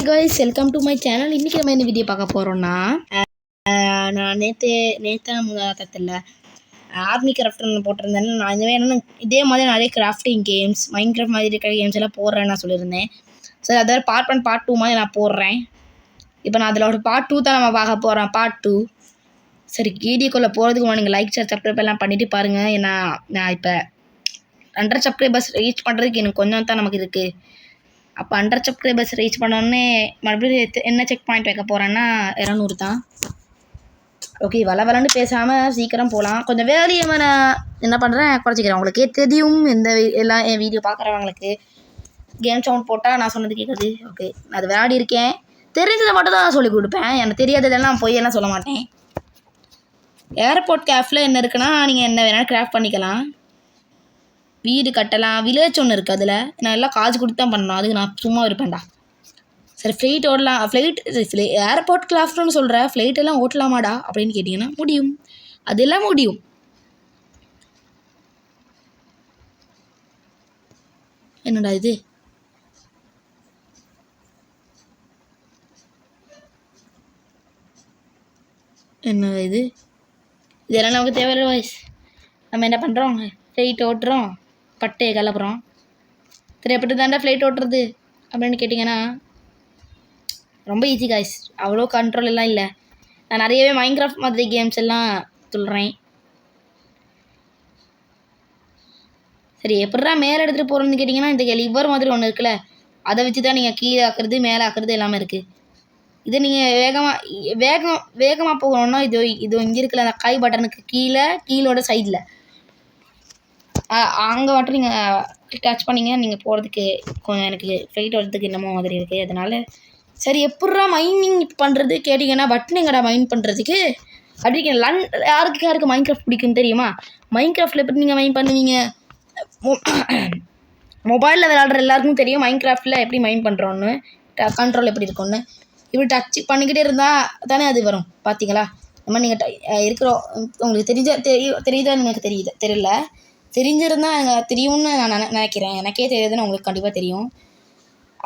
guys, welcome to my channel. இன்றைக்கி நம்ம என்ன வீடியோ பார்க்க போகிறோன்னா, நான் நேற்று முதாத்தத்தில் ஆர்மி கிராஃப்ட்னு போட்டிருந்தேன். நான் இந்த என்னென்ன இதே மாதிரி நிறைய கிராஃப்டிங் கேம்ஸ், மைண்ட் கிராஃப்ட் மாதிரி இருக்கிற கேம்ஸ் எல்லாம் போடுறேன்னு நான் சொல்லியிருந்தேன். சரி, அதாவது பார்ட் 1 பார்ட் 2 மாதிரி நான் போடுறேன். இப்போ நான் அதில் ஒரு பார்ட் 2 தான் நம்ம பார்க்க போகிறோம். பார்ட் 2. சரி, வீடியோக்குள்ளே போகிறதுக்கு நீங்கள் லைக் ஷேர் சப்ஸ்கிரைப் எல்லாம் பண்ணிவிட்டு பாருங்கள். ஏன்னா நான் இப்போ 100 சப்ஸ்கிரைபர்ஸ் ரீச் பண்ணுறதுக்கு எனக்கு கொஞ்சம் தான் நமக்கு இருக்குது. அப்போ 100 சப்ஸ்கிரைபர்ஸ் ரீச் பண்ணோடனே மறுபடியும் என்ன செக் பாயிண்ட் வைக்க போகிறேன்னா 200 தான். ஓகே, வளன்னு பேசாமல் சீக்கிரம் போகலாம். கொஞ்சம் வேலையை நான் என்ன பண்ணுறேன், குறைச்சிக்கிறேன். உங்களுக்கே தெரியும், இந்த எல்லாம் என் வீடியோ பார்க்குறவங்களுக்கு கேம் சவுண்ட் போட்டால் நான் சொன்னது கேட்குறது. ஓகே, நான் அது விளையாடி இருக்கேன், தெரிஞ்சதை மட்டும் தான் சொல்லிக் கொடுப்பேன். எனக்கு தெரியாததெல்லாம் பொய்யெல்லாம் சொல்ல மாட்டேன். ஏர்போர்ட் கேஃபில் என்ன இருக்குன்னா, நீங்கள் என்ன வேணாலும் கிராஃப்ட் பண்ணிக்கலாம். வீடு கட்டலாம். வில்லேஜ் ஒன்று இருக்குது, அதில் நான் எல்லாம் காசு கொடுத்து தான் பண்ணணும். அதுக்கு நான் சும்மா இருப்பேன்டா. சரி, ஃப்ளைட் ஓடலாம். ஏர்போர்ட் கிராஃப்ட்னு சொல்கிறேன், ஃப்ளைட் எல்லாம் ஓட்டலாமாடா அப்படின்னு கேட்டிங்கன்னா முடியும். அதெல்லாம் முடியும். என்னடா இது? என்ன இது? இதெல்லாம் நமக்கு தேவையில்லை வாய்ஸ். நம்ம என்ன பண்ணுறோம், ஃப்ளைட் ஓட்டுறோம், பட்டையை கிளப்புறோம். சரி, எப்படி தாண்டா ஃப்ளைட் ஓட்டுறது அப்படின்னு கேட்டிங்கன்னா ரொம்ப ஈஸி காய்ஸ். அவ்வளோ கண்ட்ரோல் எல்லாம் இல்லை. நான் நிறையவே மைண்ட் கிராஃப்ட் மாதிரி கேம்ஸ் எல்லாம் சொல்கிறேன். சரி, எப்படா மேலே எடுத்துகிட்டு போகிறோன்னு கேட்டிங்கன்னா, இந்த லிவர் மாதிரி ஒன்று இருக்குல்ல, அதை வச்சு தான் நீங்கள் கீழே ஆக்குறது மேலே ஆக்குறது எல்லாமே இருக்குது. இது நீங்கள் வேகமாக போகணுன்னா இது இங்கே இருக்குல்ல, அந்த கை பட்டனுக்கு கீழோட சைடில் அங்கே மட்டும் நீங்கள் டச் பண்ணிங்கன்னா நீங்கள் போகிறதுக்கு கொஞ்சம் எனக்கு ஃப்ளைட் வரதுக்கு என்னமோ மாதிரி இருக்குது. அதனால் சரி, எப்பட்றா மைனிங் பண்ணுறது கேட்டிங்கன்னா, பட்டன் எங்கடா மைன் பண்ணுறதுக்கு அப்படி யாருக்கு மைண்ட் கிராஃப்ட் பிடிக்குன்னு தெரியுமா? மைண்ட் கிராஃப்டில் எப்படி நீங்கள் மைன் பண்ணுவீங்க? மொபைலில் விளையாடுற எல்லாருக்கும் தெரியும் மைண்ட் கிராஃப்டில் எப்படி மைன் பண்ணுறோன்னு, கண்ட்ரோல் எப்படி இருக்கும்னு. இப்படி டச் பண்ணிக்கிட்டே இருந்தால் தானே அது வரும். பார்த்தீங்களா? இந்த மாதிரி நீங்கள் இருக்கிறோம். உங்களுக்கு தெரியுதான்னு எனக்கு தெரியல. தெரிஞ்சிருந்தால் எனக்கு தெரியும்னு நான் நினைக்கிறேன். எனக்கே தெரியுதுன்னு உங்களுக்கு கண்டிப்பாக தெரியும்.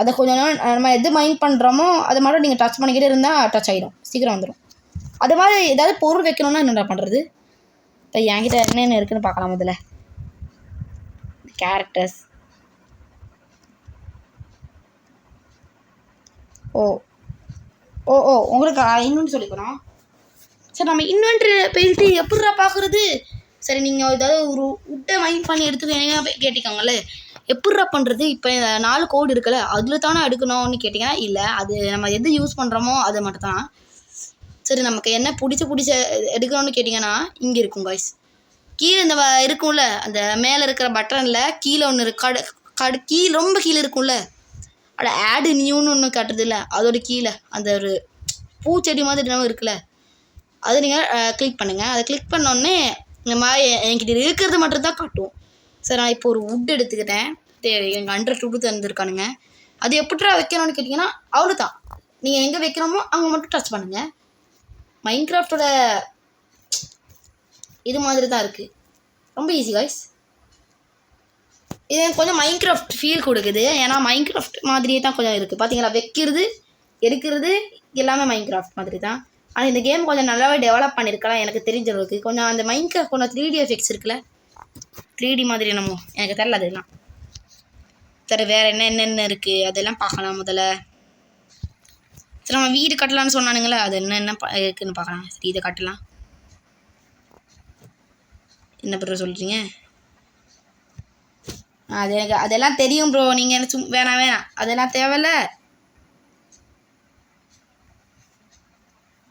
அதை கொஞ்சம் நாள் நம்ம எது மைண்ட் பண்ணுறோமோ அதை மட்டும் நீங்கள் டச் பண்ணிக்கிட்டே இருந்தால் டச் ஆகிடும், சீக்கிரம் வந்துடும். அது மாதிரி ஏதாவது பொருள் வைக்கணும்னா என்னடா பண்ணுறது? இப்போ என்கிட்ட என்னென்ன இருக்குதுன்னு பார்க்கலாம். முதல்ல கேரக்டர்ஸ். உங்களுக்கு இன்னொன்று சொல்லிக்கிறோம். சரி, நம்ம இன்வென்ட்ரி போயிட்டு எப்படிடா பார்க்குறது? சரி, நீங்கள் ஏதாவது ஒரு உட்டை மைண்ட் பண்ணி எடுத்துக்க கேட்டிக்காங்களே, எப்பட்றா பண்ணுறது? இப்போ 4 கோடு இருக்குல்ல, அதில் தானே எடுக்கணும்னு கேட்டிங்கன்னா இல்லை, அது நம்ம எது யூஸ் பண்ணுறோமோ அதை மட்டும் தான். சரி, நமக்கு என்ன பிடிச்ச எடுக்கணும்னு கேட்டிங்கன்னா இங்கே இருக்கும் காய்ஸ். கீழே இந்த இருக்கும்ல, அந்த மேலே இருக்கிற பட்டனில் கீழே ஒன்று இருக்கு, ரொம்ப கீழே இருக்கும்ல, ஆடு நியூன்னு ஒன்று காட்டுறது இல்லை, அதோட கீழே அந்த ஒரு பூச்செடி மாதிரி நம்ம இருக்குல்ல, அதை நீங்கள் கிளிக் பண்ணுங்கள். அதை கிளிக் பண்ணோடனே இந்த மாதிரி என்கிட்ட இருக்கிறது மட்டும்தான் காட்டும். சரி, நான் இப்போ ஒரு வுட் எடுத்துக்கிட்டேன். எங்கள் 100 வுட்டு தந்துருக்கானுங்க. அது எப்படிடா வைக்கணும்னு கேட்டிங்கன்னா அவ்வளோதான். நீங்கள் எங்கே வைக்கிறோமோ அங்கே மட்டும் டச் பண்ணுங்கள். மைண்ட் கிராஃப்டோட இது மாதிரி தான் இருக்குது. ரொம்ப ஈஸி காய்ஸ். இது எனக்கு கொஞ்சம் மைண்ட் கிராஃப்ட் ஃபீல் கொடுக்குது. ஏன்னா மைண்ட் கிராஃப்ட் மாதிரியே தான் கொஞ்சம் இருக்குது. பார்த்தீங்களா, வைக்கிறது எடுக்கிறது எல்லாமே மைண்ட் கிராஃப்ட் மாதிரி தான். ஆனால் இந்த கேம் கொஞ்சம் நல்லாவே டெவலப் பண்ணியிருக்கலாம் எனக்கு தெரிஞ்ச அளவுக்கு. கொஞ்சம் அந்த மைண்ட் கிராஃப்ட் கொஞ்சம் 3D எஃபெக்ட்ஸ் இருக்குல்ல, 3D மாதிரி என்னமோ எனக்கு தெரியல அதெல்லாம். சரி, வேறு என்னென்ன இருக்குது அதெல்லாம் பார்க்கலாம். முதல்ல சரி, நம்ம வீடு கட்டலான்னு சொன்னானுங்களே, அது என்ன இருக்குதுன்னு பார்க்கலாம். சரி, இதை கட்டலாம். என்ன ப்ரோ சொல்கிறீங்க? அது எனக்கு அதெல்லாம் தெரியும் ப்ரோ. நீங்கள் என்ன வேணாம் அதெல்லாம் தேவையில்ல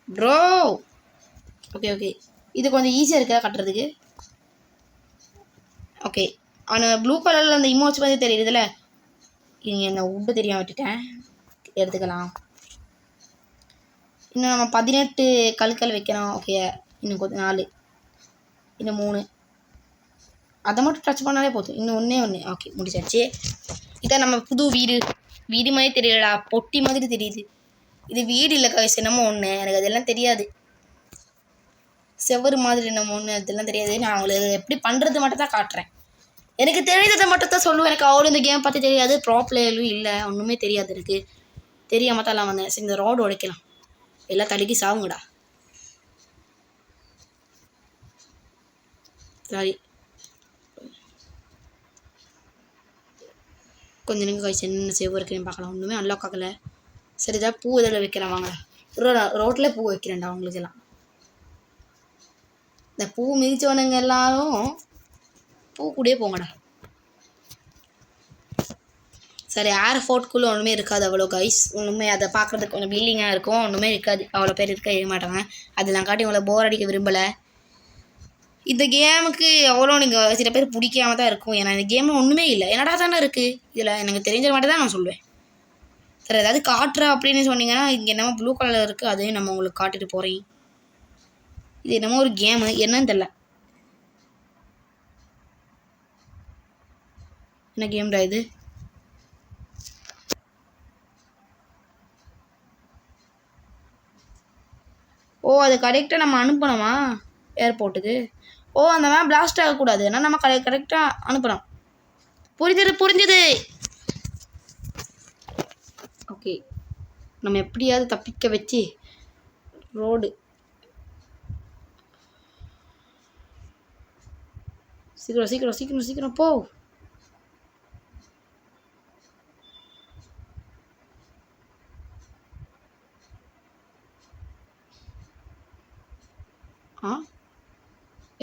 ப்ரோ. ஓகே, இது கொஞ்சம் ஈஸியாக இருக்கா கட்டுறதுக்கு. ஓகே, ஆனால் ப்ளூ கலரில் அந்த இமோஜ் மாதிரி தெரியுதுல்ல, இங்கே இந்த உட்டு தெரியாம விட்டுட்டேன், எடுத்துக்கலாம். இன்னும் நம்ம 18 கல்கள் வைக்கணும். ஓகே, இன்னும் கொஞ்சம் 4, இன்னும் 3, அதை மட்டும் டச் பண்ணாலே போதும். இன்னும் ஒன்று. ஓகே, முடிச்சாச்சு. இதான் நம்ம புது வீடு மாதிரி தெரியலடா, பொட்டி மாதிரி தெரியுது. இது வீடு இல்லை காய்ஸ், என்னமோ ஒன்று. எனக்கு அதெல்லாம் தெரியாது. செவ்வறு மாதிரி என்னமோ ஒன்று, அதெல்லாம் தெரியாது. நான் அவங்களுக்கு எப்படி பண்ணுறது மட்டும் தான் காட்டுறேன். எனக்கு தெரிஞ்சதை மட்டும் தான் சொல்லுவேன். எனக்கு அவ்வளோ இந்த கேம் பார்த்து தெரியாது. ப்ரோ பிளேயரும் இல்லை, ஒன்றுமே தெரியாது எனக்கு. தெரியாம தான் எல்லாம் வந்தேன். சரி இந்த ரோடு உடைக்கலாம், எல்லாம் தடுக்கி சாவுங்கடா. சாரி கொஞ்சம் நீங்கள் காய்ச்சி என்ன சேவ் இருக்குன்னு பார்க்கலாம். ஒன்றுமே அன்லாக் ஆகலை. சரிதான் பூ இதில் வைக்கிறேன் வாங்க. ரோட்டில் பூ வைக்கிறேன்டா அவங்களுக்கெல்லாம். இந்த பூ மிதிச்சவனுங்க எல்லாரும் பூ கூடயே போங்கடா. சரி ஏர்ஃபோர்ட்குள்ளே ஒன்றுமே இருக்காது அவ்வளோ கைஸ். ஒன்றுமே அதை பார்க்குறதுக்கு கொஞ்சம் பில்டிங்காக இருக்கும், ஒன்றுமே இருக்காது, அவ்வளோ பேர் இருக்க மாட்டாங்க. அதெல்லாம் காட்டி உங்களை போர் அடிக்க விரும்பலை. இந்த கேமுக்கு அவ்வளோ நீங்கள் சில பேர் பிடிக்காம தான் இருக்கும். ஏன்னா இந்த கேமில் ஒன்றுமே இல்லை, என்னடா தானே இருக்குது இதில், எனக்கு தெரிஞ்ச மட்டும் தான் நான் சொல்லுவேன். சரி ஏதாவது காட்டுற அப்படின்னு சொன்னீங்கன்னா இங்கே என்னமோ ப்ளூ கலரில் இருக்குது, அதையும் நம்ம உங்களுக்கு காட்டிட்டு போகிறேன். இது என்னமோ ஒரு கேமு, என்னன்னு தெரில. என்ன கேம்டா இது? ஓ அது கரெக்டாக நம்ம அனுப்பணுமா ஏர்போர்ட்டுக்கு? ஓ அந்த மாதிரி பிளாஸ்ட் ஆகக்கூடாது, ஏன்னா நம்ம கரெக்டாக அனுப்பணும். புரிஞ்சுது. ஓகே நம்ம எப்படியாவது தப்பிக்க வச்சு ரோடு சீக்கிரம் போ.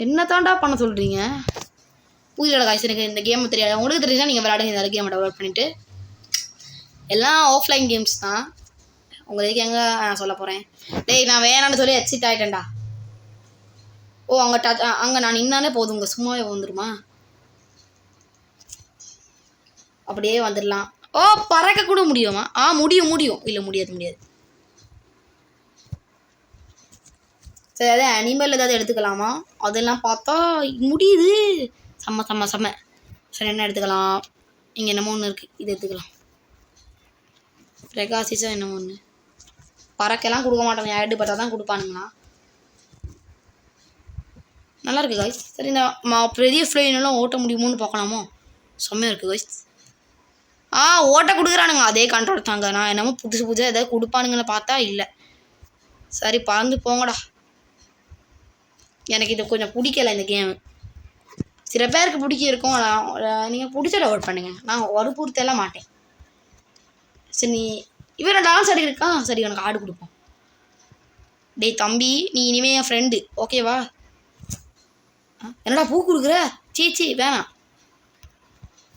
என்ன தாண்டா பண்ண சொல்கிறீங்க? புரியல காய்ச்சி, எனக்கு இந்த கேம் தெரியாது. உங்களுக்கு தெரிஞ்சா நீங்கள் விளையாடுங்க இந்த கேமை டெவலப் பண்ணிவிட்டு. எல்லாம் ஆஃப்லைன் கேம்ஸ் தான். உங்களுக்கு எங்கே நான் சொல்ல போகிறேன். டேய் நான் வேணான்னு சொல்லி எக்ஸிட் ஆகிட்டேன்டா. ஓ அங்கே நான் நின்னாலே போதுங்க, சும்மாவே வந்துடுமா? அப்படியே வந்துடலாம். ஓ பறக்க கூட முடியுமா? முடியும். இல்லை முடியாது. சரி அதான் அனிமல் ஏதாவது எடுத்துக்கலாமா? அதெல்லாம் பார்த்தா முடியுது. செம்ம. சரி என்ன எடுத்துக்கலாம்? இங்கே என்னமோ ஒன்று இருக்குது, இது எடுத்துக்கலாம். பிரகாசிச்சா என்னமோ ஒன்று. பறக்கலாம் கொடுக்க மாட்டாங்க, ஆடு பார்த்தா தான் கொடுப்பானுங்களா? நல்லா இருக்குது காய்ஸ். சரி இந்த பெரிய ஃப்ளைனெல்லாம் ஓட்ட முடியுமோன்னு பார்க்கலாமோ? செம்மையாக இருக்குது காய்ஸ். ஓட்ட கொடுக்குறானுங்க, அதே கண்ட்ரோல் தாங்க. நான் என்னமோ புதுசு ஏதாவது கொடுப்பானுங்கன்னு பார்த்தா இல்லை. சரி பறந்து போங்கடா. எனக்கு இது கொஞ்சம் பிடிக்கலை இந்த கேமு. சில பேருக்கு பிடிக்கிருக்கும், நீங்கள் பிடிச்ச டவுட் பண்ணுங்க, நான் ஒரு பொறுத்தெல்லாம் மாட்டேன். சரி நீ இவனை டான்ஸ் ஆடிருக்கா, சரி எனக்கு ஆடு கொடுப்போம். டேய் தம்பி நீ இனிமே என் ஃப்ரெண்டு ஓகேவா? என்னடா பூ கொடுக்குற? சீ வேணாம்,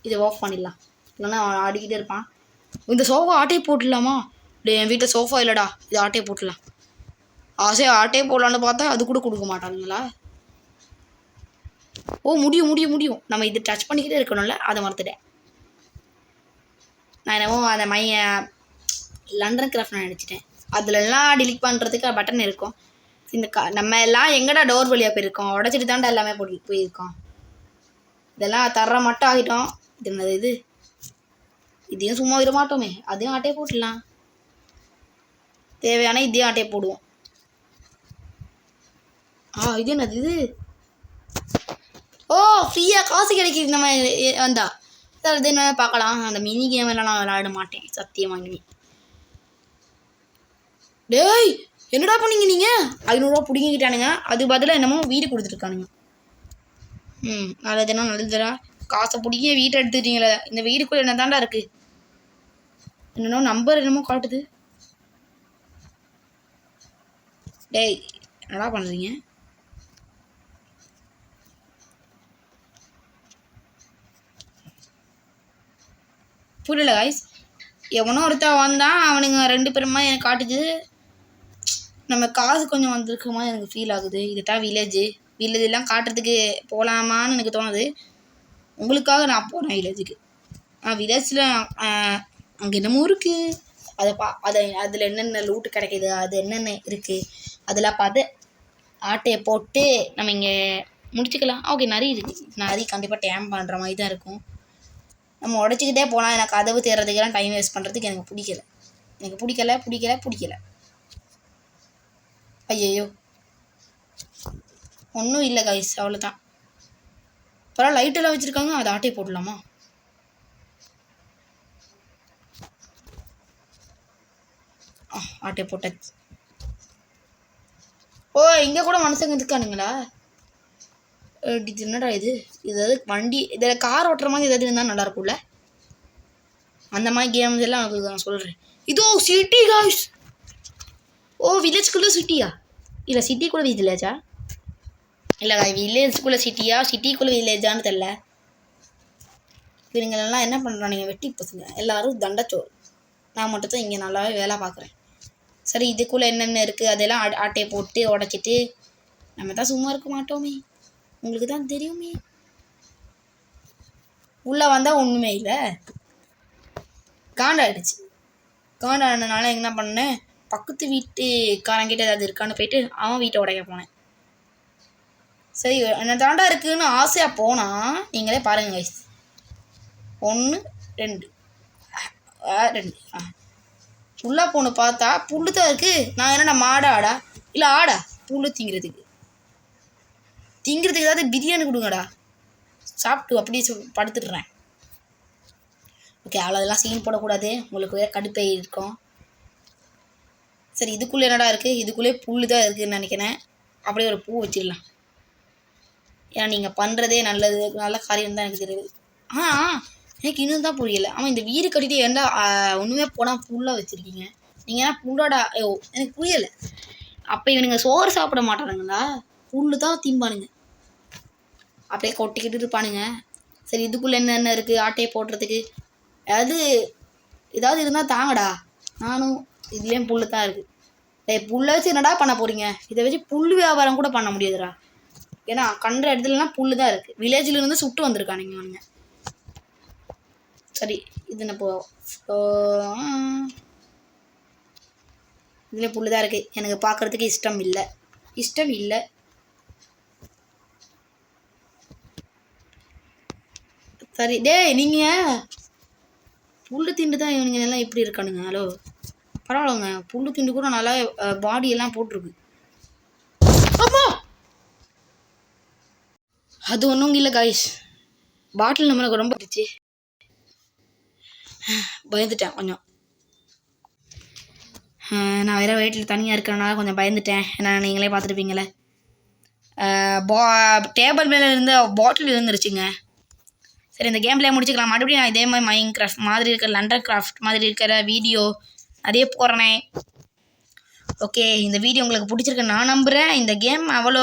இதை ஆஃப் பண்ணிடலாம், இல்லைன்னா அவன் ஆடிக்கிட்டே இருப்பான். இந்த சோஃபா ஆட்டையை போட்டுடலாமா? டே என் வீட்டில் சோஃபா இல்லைடா, இது ஆட்டையை போட்டுடலாம். ஆசையாக ஆட்டையே போடலான்னு பார்த்தா அது கூட கொடுக்க மாட்டானுங்களா? ஓ முடியும். நம்ம இது டச் பண்ணிக்கிட்டே இருக்கணும்ல, அதை மறந்துட்டேன். நான் என்னமோ அந்த லண்டன் கிராஃப்ட் நான் நினச்சிட்டேன். அதுலலாம் டிலீட் பண்ணுறதுக்கு பட்டன் இருக்கும். இந்த நம்ம எல்லாம் எங்கடா டோர் வழியாக போயிருக்கோம், உடச்சிட்டு தாண்டா எல்லாமே போயிருக்கோம். இதெல்லாம் தர்ற மட்டும் ஆகிட்டோம். இது என்னது இது? இதையும் சும்மா விட மாட்டோமே, அதையும் ஆட்டையை போட்டுடலாம். தேவையான இதையும் ஆட்டையை போடுவோம். இது என்னது இது? ஓ ஃப்ரீயாக காசு கிடைக்கிது நம்ம வந்தா. சார் இது என்ன பார்க்கலாம். அந்த மினி கேம் எல்லாம் நான் விளையாட மாட்டேன் சத்தியமாக. டேய் என்னடா பண்ணீங்க நீங்கள்? 500 பிடிங்கிக்கிட்டானுங்க, அது பதிலாக என்னமோ வீடு கொடுத்துருக்கானுங்க. நல்லதுடா. காசை பிடிக்க வீட்டை எடுத்துக்கிட்டீங்களே, இந்த வீடுக்குள்ளே என்ன தாண்டா இருக்குது? என்னென்னோ நம்பர் என்னமோ காட்டுது. டேய் என்னடா பண்ணுறீங்க? புரியல காய்ஸ். எவனோ ஒருத்தன் வந்தான், அவனுங்க 2 பேருமா எனக்கு காட்டுது. நம்ம காசு கொஞ்சம் வந்திருக்குமா எனக்கு ஃபீல் ஆகுது. இதுதான் வில்லேஜெலாம் காட்டுறதுக்கு போகலாமான்னு எனக்கு தோணுது. உங்களுக்காக நான் போனேன் வில்லேஜுக்கு. வில்லேஜில் அங்கே என்னமோ இருக்குது, அதில் என்னென்ன லூட்டு கிடைக்கிது, அது என்னென்ன இருக்குது அதெல்லாம் பார்த்து ஆட்டையை போட்டு நம்ம இங்கே முடிச்சுக்கலாம். ஓகே நிறைய இருக்குது, நிறைய கண்டிப்பாக டேம் பண்ணுற மாதிரி தான் இருக்கும். நம்ம உடச்சிக்கிட்டே போனால் எனக்கு கதவு தேடுறதுக்கெல்லாம் டைம் வேஸ்ட் பண்ணுறதுக்கு எனக்கு பிடிக்கல. ஐயோ ஒன்றும் இல்லை கைஸ், அவ்வளோதான். அப்புறம் லைட்டெல்லாம் வச்சுருக்காங்க, அதை ஆட்டையை போடலாமா? ஆட்டை போட்டாச்சு. ஓ இங்கே கூட மனுஷங்க இருக்கானுங்களா? இது என்னடா இது? ஏதாவது வண்டி இதில் கார் ஓட்டுற மாதிரி ஏதாவது இருந்தால் நல்லா இருக்கும்ல. அந்த மாதிரி கேம்ஸ் எல்லாம் அது நான் சொல்கிறேன். இதோ சிட்டி காய்ஸ். ஓ வில்லேஜ்குள்ளே சிட்டியா? இல்லை சிட்டிக்குள்ளே வில்லேஜா? இல்லை வில்லேஜ்குள்ளே சிட்டியா சிட்டிக்குள்ளே வில்லேஜான்னு தெரில. இவங்களெல்லாம் என்ன பண்ணுறானுங்க? வெட்டி பசங்க எல்லோரும் தண்டச்சோறு. நான் மட்டும் தான் இங்கே நல்லாவே வேலை பார்க்குறேன். சரி இதுக்குள்ளே என்னென்ன இருக்குது அதெல்லாம் ஆட்டையை போட்டு உடச்சிட்டு நம்ம தான் சும்மா இருக்க மாட்டோமே. உங்களுக்கு தான் தெரியுமே. உள்ளே வந்தால் ஒன்றுமே இல்லை. காண்டாயிடுச்சு. காண்டானதுனால என்ன பண்ணேன், பக்கத்து வீட்டுக்காரங்கிட்ட ஏதாவது இருக்கான்னு போயிட்டு அவன் வீட்டை உடைக்க போனேன். சரி என்ன தாண்டா இருக்குதுன்னு ஆசையாக போனால் நீங்களே பாருங்கள் கைஸ். 1 2 உள்ளே போன்னு பார்த்தா புல்லு தான் இருக்குது. நான் என்னடா மாடாடா இல்லை ஆடா? புல்லு திங்கிறதுக்கு ஏதாவது பிரியாணி கொடுங்கடா. சாப்பிட்டு அப்படியே படுத்துடுறேன். ஓகே அவ்வளோதெல்லாம் சீன் போடக்கூடாது, உங்களுக்கு வேறு கடுப்பை இருக்கும். சரி இதுக்குள்ளே என்னடா இருக்குது? இதுக்குள்ளே புல்லு தான் இருக்குதுன்னு நினைக்கிறேன். அப்படியே ஒரு பூ வச்சிடலாம். ஏன்னா நீங்கள் பண்ணுறதே நல்ல காரியம் தான் எனக்கு தெரியுது. எனக்கு இன்னும் தான் புரியலை. ஆமாம் இந்த வீடு கட்டிட்டு ஏன்டா ஒன்றுமே போனால் புல்லாக வச்சுருக்கீங்க? நீங்கள் ஏன்னா புல்லோட எனக்கு புரியலை. அப்போ இவனுங்க சோறு சாப்பிட மாட்டானுங்களா? புல்லு தான் திம்பானுங்க. அப்படியே கொட்டிக்கிட்டு இருப்பானுங்க. சரி இதுக்குள்ளே என்னென்ன இருக்குது ஆட்டையை போடுறதுக்கு? ஏதாவது இருந்தால் தாங்கடா. நானும் இதுலேயும் புல்லு தான் இருக்குது. புல்லை வச்சு என்னடா பண்ண போகிறீங்க? இதை வச்சு புல் வியாபாரம் கூட பண்ண முடியாதுடா. ஏன்னா கண்ட இடத்துலலாம் புல்லு தான் இருக்குது. வில்லேஜில் இருந்து சுட்டு வந்திருக்கானுங்க அவனுங்க. சரி இது என்ன இதில் புல்லு தான் இருக்குது. எனக்கு பார்க்குறதுக்கு இஷ்டம் இல்லை. சரி நீங்கள் புல்லு திண்டு தான் இவனுங்க எல்லாம் இப்படி இருக்கானுங்க. ஹலோ பரவாயில்லங்க, புல்லு திண்டு கூட நல்லா பாடியெல்லாம் போட்டிருக்கு. ஆமாம் அது ஒன்றும் இல்லை காய்ஸ். பாட்டில் நம்மளுக்கு ரொம்ப பிடிச்சி பயந்துட்டேன் கொஞ்சம். நான் வேறு வீட்டில் தனியாக இருக்கிறனால கொஞ்சம் பயந்துட்டேன். ஏன்னா நீங்களே பார்த்துருப்பீங்களே டேபிள் மேலே இருந்த பாட்டில் இருந்துருச்சுங்க. சரி இந்த கேம்லேயே முடிச்சுக்கலாம். மறுபடியும் நான் இதே மாதிரி மைன் கிராஃப்ட் மாதிரி இருக்கிற லண்டர் கிராஃப்ட் மாதிரி இருக்கிற வீடியோ அதே போடுறேன். ஓகே இந்த வீடியோ உங்களுக்கு பிடிச்சிருக்குன்னு நான் நம்புகிறேன். இந்த கேம் அவ்வளோ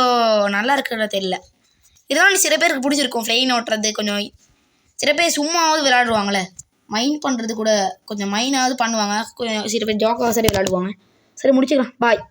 நல்லா இருக்கிறது தெரியல. இதெல்லாம் சில பேருக்கு பிடிச்சிருக்கும். ஃப்ளைன் ஓட்டுறது கொஞ்சம் சில பேர் சும்மாவது விளையாடுவாங்களே. மைன் பண்ணுறது கூட கொஞ்சம் மைனாவது பண்ணுவாங்க. கொஞ்சம் சில பேர் ஜோக்காக சரி விளையாடுவாங்க. சரி முடிச்சுக்கலாம். பாய்.